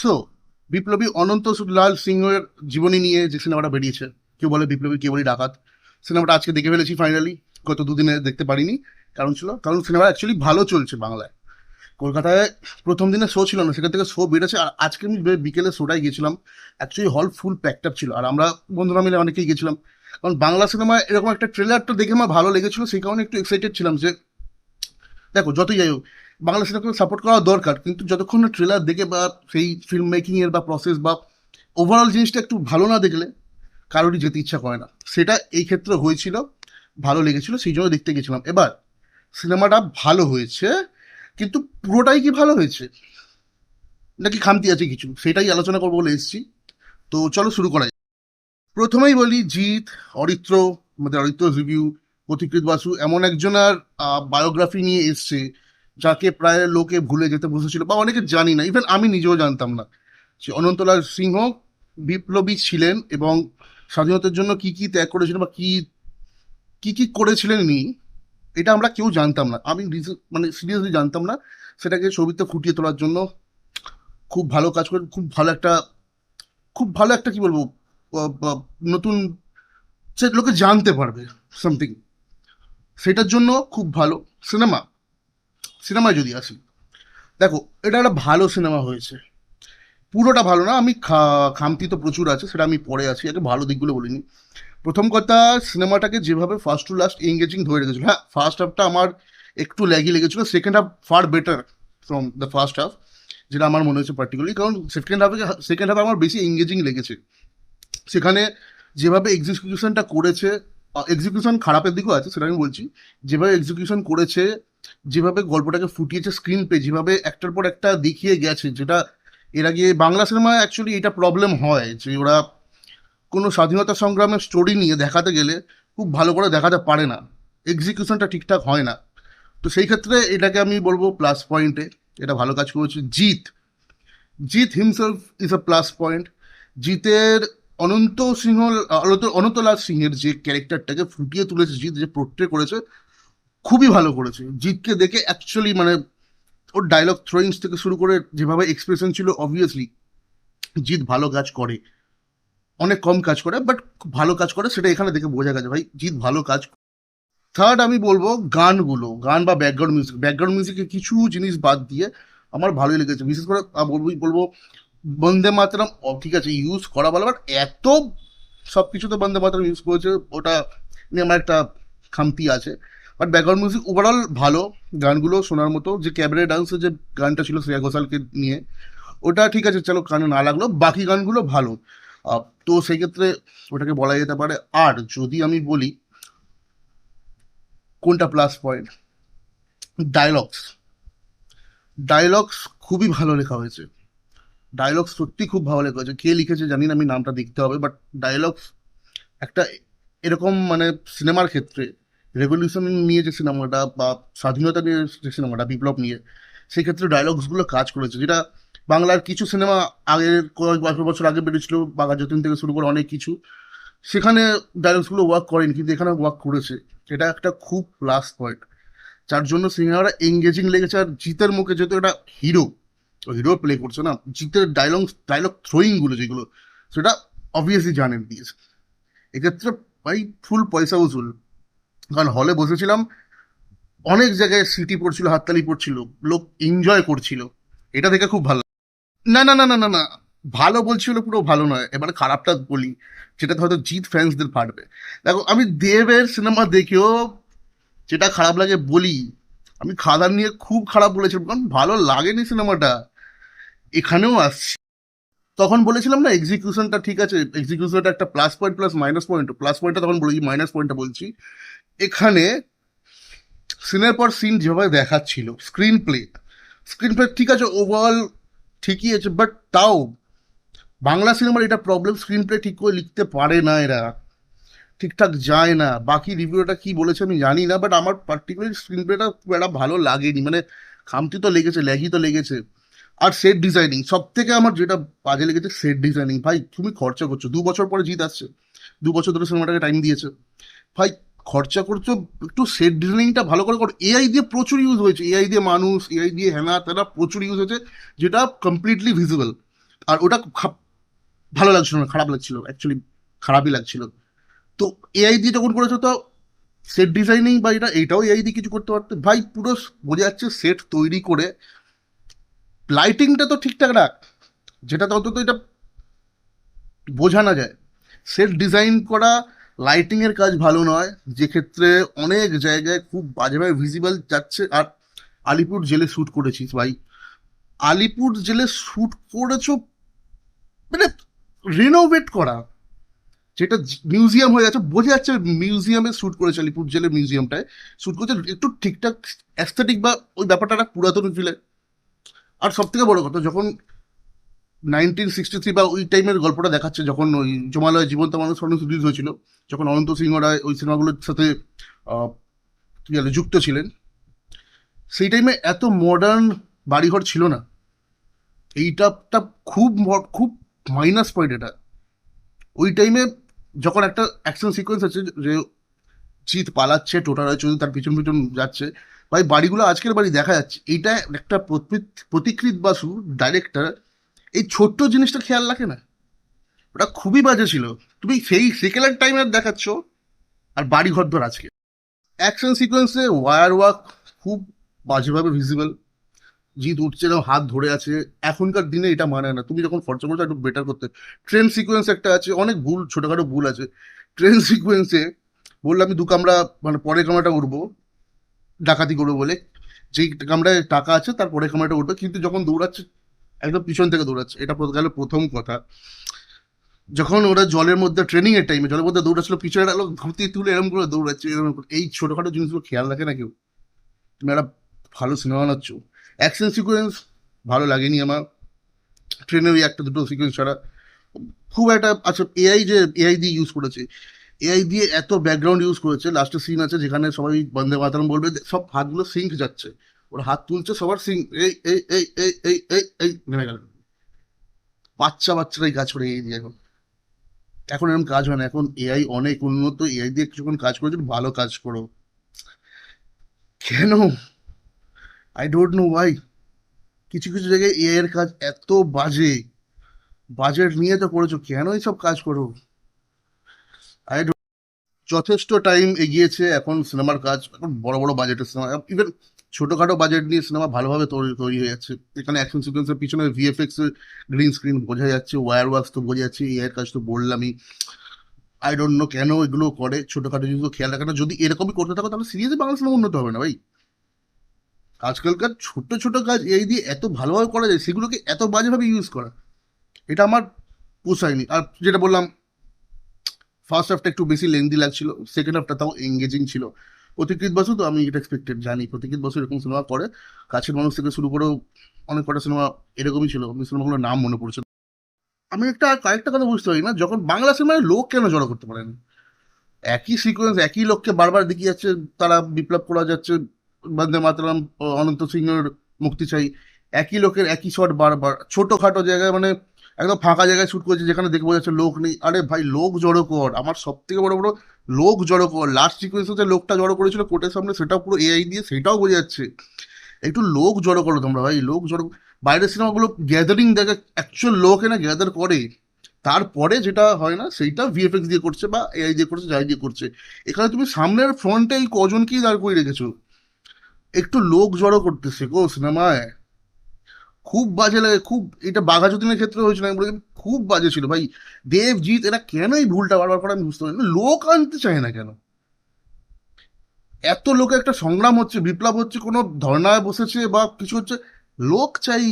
So বিপ্লবী অনন্ত লাল সিংহের জীবনী নিয়ে যে সিনেমাটা বেরিয়েছে, কেউ বলে বিপ্লবী, কেউ বলে ডাকাত, সিনেমাটা আজকে দেখে ফেলেছি ফাইনালি। গত দুদিনে দেখতে পারিনি, কারণ সিনেমা অ্যাকচুয়ালি ভালো চলছে বাংলায়। কলকাতায় প্রথম দিনে শো ছিল না, সেখান থেকে শো বেড়েছে। আর আজকে আমি বিকেলে শোটাই গেছিলাম, অ্যাকচুয়ালি হল ফুল প্যাকড আপ ছিল, আর আমরা বন্ধুরা মিলে অনেকেই গেছিলাম। কারণ বাংলা সিনেমা এরকম একটা ট্রেলারটা দেখে আমার ভালো লেগেছিল, সেই কারণে একটু এক্সাইটেড ছিলাম যে দেখো যতই যাই হোক বাংলা সিনেমাকে সাপোর্ট করা দরকার, কিন্তু যতক্ষণ না ট্রেলার দেখে বা সেই ফিল্ম মেকিং এর বা প্রসেস বা ওভারঅল জিনিসটা একটু ভালো না দেখলে কারোরই যেতে ইচ্ছা করে না। সেটা এই ক্ষেত্রে হয়েছিল, ভালো লেগেছিল, সেই জন্য দেখতে গেছিলাম। এবার সিনেমাটা ভালো হয়েছে, কিন্তু পুরোটাই কি ভালো হয়েছে নাকি খামতি আছে কিছু, সেটাই আলোচনা করবো বলে এসেছি। তো চলো শুরু করা যাক। প্রথমেই বলি, জিৎ, অরিত্র, আমাদের অরিত্র রিভিউ, পথিকৃৎ বাসু এমন একজনের বায়োগ্রাফি নিয়ে এসছে যাকে প্রায় লোকে ভুলে যেতে বসেছিল বা অনেকে জানি না, ইভেন আমি নিজেও জানতাম না যে অনন্তলাল সিংহ বিপ্লবী ছিলেন এবং স্বাধীনতার জন্য কি কি ত্যাগ করেছিলেন বা কি কি কি করেছিলেন নি, এটা আমরা কেউ জানতাম না। আমি মানে সিরিয়াসলি জানতাম না। সেটাকে ছবিতে ফুটিয়ে তোলার জন্য খুব ভালো কাজ করে, খুব ভালো একটা কি বলবো, নতুন সে লোকে জানতে পারবে সামথিং, সেটার জন্য খুব ভালো সিনেমা। সিনেমায় যদি আসি, দেখো এটা একটা ভালো সিনেমা হয়েছে, পুরোটা ভালো না। আমি খামতি তো প্রচুর আছে, সেটা আমি পরে আছি, আগে ভালো দিকগুলো বলিনি। প্রথম কথা, সিনেমাটাকে যেভাবে ফার্স্ট টু লাস্ট এঙ্গেজিং ধরে রেখেছিল। হ্যাঁ, ফার্স্ট হাফটা আমার একটু ল্যাগি লেগেছিল, second half far better from the first half, যেটা আমার মনে হচ্ছে পার্টিকুলারলি। কারণ সেকেন্ড হাফে আমার বেশি এঙ্গেজিং লেগেছে। সেখানে যেভাবে এক্সিকিউশনটা করেছে, এক্সিকিউশন খারাপের দিকেও আছে সেটা আমি বলছি, যেভাবে এক্সিকিউশন করেছে, যেভাবে গল্পটাকে ফুটিয়েছে, স্ক্রিন পে যেভাবে একটার পর একটা দেখিয়ে গেছে, যেটা এর আগে বাংলা সিনেমায় অ্যাকচুয়ালি এটা প্রবলেম হয় যে ওরা কোনো স্বাধীনতা সংগ্রামের স্টোরি নিয়ে দেখাতে গেলে খুব ভালো করে দেখাতে পারে না, এক্সিকিউশনটা ঠিকঠাক হয় না। তো সেই ক্ষেত্রে এটাকে আমি বলবো প্লাস পয়েন্টে, এটা ভালো কাজ করেছে। Jeet, Jeet himself is a plus point. জিতের অনন্ত সিংহ, অনন্তলাল সিংহের যে ক্যারেক্টারটাকে ফুটিয়ে তুলেছে, জিৎ যে পোর্ট্রে করেছে, খুবই ভালো করেছে। জিতকে দেখে অ্যাকচুয়ালি মানে ওর ডায়লগ থ্রোয়িংস থেকে শুরু করে যেভাবে এক্সপ্রেশন ছিল, অবভিয়াসলি জিৎ ভালো কাজ করে। অনেক কম কাজ করে, বাট ভালো কাজ করে, সেটা এখানে দেখে বোঝা গেছে ভাই জিৎ ভালো কাজ। থার্ড আমি বলবো গানগুলো, গান বা ব্যাকগ্রাউন্ড মিউজিকের কিছু জিনিস বাদ দিয়ে আমার ভালোই লেগেছে। বিশেষ করে বলবো বন্দে মাতরম, ঠিক আছে ইউজ করা ভালো, বাট এত সব কিছুতে বন্দে মাতরম ইউজ করেছে, ওটা নিয়ে আমার একটা খামতি আছে। বাট ব্যাকগ্রাউন্ড মিউজিক ওভারঅল ভালো, গানগুলো শোনার মতো। যে ক্যাবারে ডান্সের যে গানটা ছিল শ্রেয়া ঘোষালকে নিয়ে, ওটা ঠিক আছে, চলো কানে না লাগলো, বাকি গানগুলো ভালো। তো সেই ক্ষেত্রে ওটাকে বলা যেতে পারে। আর যদি আমি বলি কোনটা প্লাস পয়েন্ট, ডায়লগস, ডায়লগস খুবই ভালো লেখা হয়েছে। ডায়লগ সত্যি খুব ভালো লেখা হয়েছে। কে লিখেছে জানি না, আমি নামটা দেখতে হবে, বাট ডায়লগস একটা এরকম মানে সিনেমার ক্ষেত্রে রেভলিউশন নিয়ে যে সিনেমাটা বা স্বাধীনতা নিয়ে যে সিনেমাটা, বিপ্লব নিয়ে, সেই ক্ষেত্রে ডায়লগসগুলো কাজ করেছে, যেটা বাংলার কিছু সিনেমা আগের কয়েক বছর আগে বেরিয়েছিল, বাঘা যতীন থেকে শুরু করে অনেক কিছু, সেখানে ডায়লগসগুলো ওয়ার্ক করেনি, কিন্তু এখানে ওয়ার্ক করেছে। এটা একটা খুব প্লাস পয়েন্ট, যার জন্য সিনেমাটা এঙ্গেজিং লেগেছে। আর জিতের মুখে যেহেতু এটা হিরো, হিরো প্লে করছে না, জিতের ডায়লগ থ্রোয়িং গুলো যেগুলো, সেটা অবভিয়াসলি জানেন দিয়েছে। এক্ষেত্রে ভাই ফুল পয়সা উসুল। কারণ হলে বসেছিলাম, অনেক জায়গায় সিটি পড়ছিল, হাততালি পড়ছিল, লোক এনজয় করছিল, এটা দেখে খুব ভালো। না না না না না না, ভালো বলছিল পুরো ভালো নয়, এবারে খারাপটা বলি, যেটাতে হয়তো জিৎ ফ্যান্সদের ফাটবে। দেখো আমি দেবের সিনেমা দেখেও যেটা খারাপ লাগে বলি, আমি খাদান নিয়ে খুব খারাপ বলেছিলাম, কারণ ভালো লাগেনি সিনেমাটা। এখানেও আসছি, তখন বলেছিলাম না এক্সিকিউশনটা ঠিক আছে, এক্সিকিউশনটা একটা plus point plus minus point, plus পয়েন্টটা তখন বলেছি, মাইনাস পয়েন্টটা বলছি। এখানে সিনের পর সিন যেভাবে দেখাচ্ছিল, স্ক্রিন প্লে ঠিক আছে, ওভারঅল ঠিকই আছে, বাট তাও বাংলা সিনেমার এটা প্রবলেম, স্ক্রিন প্লে ঠিক করে লিখতে পারে না এরা, ঠিকঠাক যায় না। বাকি রিভিউটা কি বলেছে আমি জানি না, বাট আমার পার্টিকুলার স্ক্রিন প্লেটা খুব একটা ভালো লাগেনি, মানে খামতি তো লেগেছে, ল্যাগই তো লেগেছে। আর সেট ডিজাইনিং সব থেকে আমার যেটা বাজে লেগেছে, সেট ডিজাইনিং। ভাই তুমি খরচা করছো, 2 বছর পরে জিত আসছে, 2 বছর ধরে সিনেমাটাকে টাইম দিয়েছে, ভাই খরচা করছো, একটু সেট ডিজাইনিংটা ভালো করে করো। এআই দিয়ে প্রচুর ইউজ হয়েছে, এআই দিয়ে মানুষ, এআই দিয়ে হ্যানা তারা প্রচুর ইউজ হয়েছে, যেটা কমপ্লিটলি ভিজিবল। আর ওটা ভালো লাগছিল না, খারাপ লাগছিল অ্যাকচুয়ালি, খারাপই লাগছিল। তো এআই দিয়ে যখন করেছো তো সেট ডিজাইনিং বা এইটাও এআই দিয়ে কিছু করতে পারতে ভাই, পুরো বোঝা যাচ্ছে সেট তৈরি করে লাইটিংটা তো ঠিকঠাক রাখ, যেটা তো অন্তত এটা বোঝা না যায়। সেট ডিজাইন করা লাইটিং এর কাজ ভালো নয়, যে ক্ষেত্রে অনেক জায়গায় খুব বাজেভাবে ভিজিবল যাচ্ছে। আর আলিপুর জেলে শ্যুট করেছিস ভাই, আলিপুর জেলে শ্যুট করেছো মানে রিনোভেট করা, যেটা মিউজিয়াম হয়ে যাচ্ছে, বোঝা যাচ্ছে মিউজিয়ামে শ্যুট করেছে, আলিপুর জেলের মিউজিয়ামটায় শ্যুট করেছে, একটু ঠিকঠাক অ্যাস্থেটিক বা ওই ব্যাপারটা একটা পুরাতন ফিলে। আর সব থেকে বড় কথা, যখন 1963 বা ওই টাইমের গল্পটা দেখাচ্ছে, যখন ওই জমালয় জীবন্ত মানুষ রিলিজ হয়েছিল, যখন অনন্ত সিংহ রায় ওই সিনেমাগুলোর সাথে আহ, কি বলে যুক্ত ছিলেন, সেই টাইমে এত মডার্ন বাড়িঘর ছিল না। এইটা খুব খুব মাইনাস পয়েন্ট এটা। ওই টাইমে যখন একটা অ্যাকশন সিকোয়েন্স আছে যে জিৎ পালাচ্ছে, টোটা রায়চৌধুরী তার পিছন পিছন যাচ্ছে, ভাই বাড়িগুলো আজকের বাড়ি দেখা যাচ্ছে, এইটা একটা প্রতিকৃত বাসু ডাইরেক্টর এই ছোট্ট জিনিসটা খেয়াল রাখে না, ওটা খুবই বাজে ছিল। তুমি সেই সেকেন্ড টাইমে দেখাচ্ছ, আর বাড়ি ঘর ধর আজকে অ্যাকশন সিকোয়েন্সে ওয়্যার ওয়ার্ক খুব বাজেভাবে ভিজিবল, জিত উঠছে না, হাত ধরে আছে, এখনকার দিনে এটা মানে না। তুমি যখন খরচা করছো একটু বেটার করতে। ট্রেন সিকোয়েন্স একটা আছে, অনেক ভুল, ছোটখাটো ভুল আছে ট্রেন সিকোয়েন্সে। বললাম আমি দু কামরা মানে পরের কামরাটা উঠবো ডাকাতি করবো বলে, যেই কামরায় টাকা আছে তার পরের কামরাটা উঠবে, কিন্তু যখন দৌড়াচ্ছে একদম পিছন থেকে দৌড়াচ্ছে। এটা গেল প্রথম কথা। যখন ওরা জলের মধ্যে ট্রেনিং এর টাইমে জলের মধ্যে দৌড়াচ্ছিল, পিছনে একটা লোক ধুতি তুলে এরকম করে দৌড়াচ্ছে, এরকম করে। এই ছোটখাটো জিনিসগুলো খেয়াল রাখে না কেউ। তুমি একটা ভালো সিনেমা বানাচ্ছ, অ্যাকশন সিকোয়েন্স ভালো লাগেনি আমার, ট্রেনের ওই একটা দুটো সিকোয়েন্স ছাড়া। খুব একটা আচ্ছা, এআই দিয়ে ইউজ করেছে, এআই দিয়ে এত ব্যাকগ্রাউন্ড ইউজ করেছে। লাস্টের সিন আছে যেখানে সবাই বন্দে মাতরম বলবে, সব হাতগুলো সিঙ্ক যাচ্ছে, ওরা হাত তুলছে সবার সিঙ্ক, এই এই এই এই এই এই এই নেমে গেল। বাচ্চারাই কাজ করে এআই দিয়ে এখন। এখন এরকম কাজ হয় না, এখন এআই অনেক উন্নত, এআই দিয়ে কিছুক্ষণ কাজ করে যদি ভালো কাজ করো। কেন? আই ডোন্ট নো ওয়াই কিছু কিছু জায়গায় এআই এর কাজ এত বাজে, বাজেট নিয়ে তো করেছো, কেন এইসব কাজ করো? আই যথেষ্ট টাইম এগিয়েছে এখন সিনেমার কাজ, এখন বড় বড় বাজেটের সিনেমা, ইভেন ছোটখাটো বাজেট নিয়ে সিনেমা ভালোভাবে তৈরি তৈরি হয়ে যাচ্ছে। এখানে অ্যাকশন সিকোয়েন্সের পিছনে ভিএফএক্স গ্রিন স্ক্রিন বোঝা যাচ্ছে, ওয়্যার ওয়ার্কস তো বোঝা যাচ্ছে, এআই এর কাজ তো বললামই। আই ডোন্ট নো কেন এগুলো করে, ছোটখাটো জিনিসগুলো খেয়াল রাখে না। যদি এরকমই করতে থাকো তাহলে সিরিয়াসলি বাংলা সিনেমা উন্নত হবে না ভাই। আজকালকার ছোট ছোট কাজ এই দিয়ে এত ভালোভাবে করা যায়, সেগুলোকে এত বাজেভাবে ইউজ করা, এটা আমার পোষায়নি। আর যেটা বললাম, ফার্স্ট হাফটা একটু বেশি লেন্দি লাগছিল, সেকেন্ড হাফটা তাও এঙ্গেজিং ছিল। প্রতীকৃত বাসু তো আমি এটা এক্সপেক্টেড জানি, প্রতীকৃত বাসু এরকম সিনেমা করে। কাছের মানুষ থেকে শুরু করেও অনেক কটা সিনেমা এরকমই ছিল, আমি সিনেমাগুলোর নাম মনে পড়ছে না। আমি একটা কয়েকটা কথা বুঝতে পারি না, যখন বাংলা সিনেমায় লোক কেন জড়ো করতে পারেন? একই সিকোয়েন্স একই লোককে বারবার দেখিয়ে যাচ্ছে, তারা বিপ্লব করা যাচ্ছে, বন্দে মাতরম, অনন্ত সিংহের মুক্তি চাই, একই লোকের একই শট বারবার ছোটখাটো জায়গায়, মানে একদম ফাঁকা জায়গায় শুট করেছে যেখানে দেখে বোঝা যাচ্ছে লোক নেই। আরে ভাই লোক জড়ো কর, আমার সব থেকে বড় বড় লোক জড়ো কর। লাস্ট সিকোয়েন্সে যে লোকটা জড়ো করেছিল কোর্টের সামনে, সেটাও পুরো এআই দিয়ে, সেটাও বোঝা যাচ্ছে। একটু লোক জড়ো করো তোমরা ভাই, লোক জড়ো। বাইরের সিনেমাগুলো গ্যাদারিং দেখে অ্যাকচুয়াল লোক এনে গ্যাদার করে, তারপরে যেটা হয় না সেইটা ভিএফএক্স দিয়ে করছে বা এআই দিয়ে করছে, যাই দিয়ে করছে। এখানে তুমি সামনের ফ্রন্টে এই কজনকেই দাঁড় করে রেখেছো, একটু লোক জড়ো করতে শেখো সিনেমায়। খুব বাজে লাগে খুব, এটা বাঘা যতীনের ক্ষেত্রে হয়েছিল, আমি বলি খুব বাজে ছিল ভাই। দেবজিৎ এরা কেন এই ভুলটা বারবার করে আমি বুঝতে পারি না, লোক আনতে চায় না কেন? এত লোকে একটা সংগ্রাম হচ্ছে, বিপ্লব হচ্ছে, কোনো ধর্নায় বসেছে বা কিছু হচ্ছে, লোক চাই,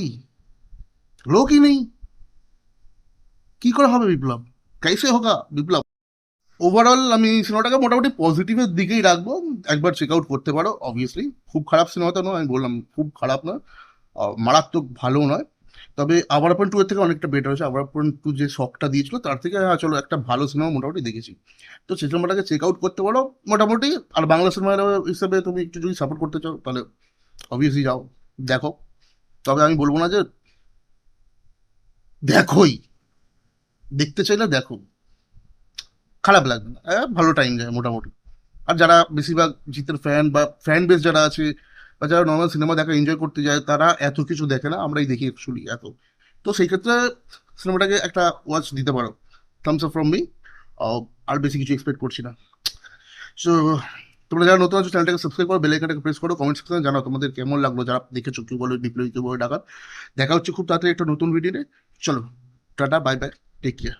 লোকই নেই, কি করে হবে বিপ্লব? কাইসে হোগা বিপ্লব? ওভারঅল আমি সিনেমাটাকে মোটামুটি পজিটিভের দিকেই রাখবো, একবার চেক আউট করতে পারো অবভিয়াসলি। খুব খারাপ সিনেমা তো নয়, আমি বললাম খুব খারাপ নয়, মারাত্মক ভালো নয়। তবে আওয়ারাপন টু এর থেকে অনেকটা বেটার হয়েছে। আওয়ারাপন টু যে শখটা দিয়েছিল তার থেকে হ্যাঁ চলো একটা ভালো সিনেমা মোটামুটি দেখেছি। তো সেই সিনেমাটাকে চেক আউট করতে পারো মোটামুটি। আর বাংলা সিনেমা হিসেবে তুমি একটু যদি সাপোর্ট করতে চাও তাহলে অবভিয়াসলি যাও, দেখো। তবে আমি বলবো না যে দেখোই, দেখতে চাইলে দেখো, খারাপ লাগবে না, ভালো টাইম যায় মোটামুটি। আর যারা বেশিরভাগ জিতের ফ্যান বা ফ্যান বেস যারা আছে, বা যারা নর্মাল সিনেমা দেখা এনজয় করতে যায়, তারা এত কিছু দেখে না, আমরাই দেখি অ্যাকচুয়ালি এত। তো সেই ক্ষেত্রে সিনেমাটাকে একটা ওয়াচ দিতে পারো, থামস আপ ফ্রম মি। আর বেশি কিছু এক্সপেক্ট করছি না। সো তোমরা যারা নতুন আছো চ্যানেলটাকে সাবস্ক্রাইব করো, বেল আইকনটাকে প্রেস করো, কমেন্ট সেকশনে জানাও তোমাদের কেমন লাগলো, যারা দেখেছো কি বলে বিপ্লবী কি বলে ডাকাত। দেখা হচ্ছে খুব তাড়াতাড়ি একটা নতুন ভিডিও। চলো, টাটা, বাই বাই, টেক কেয়ার।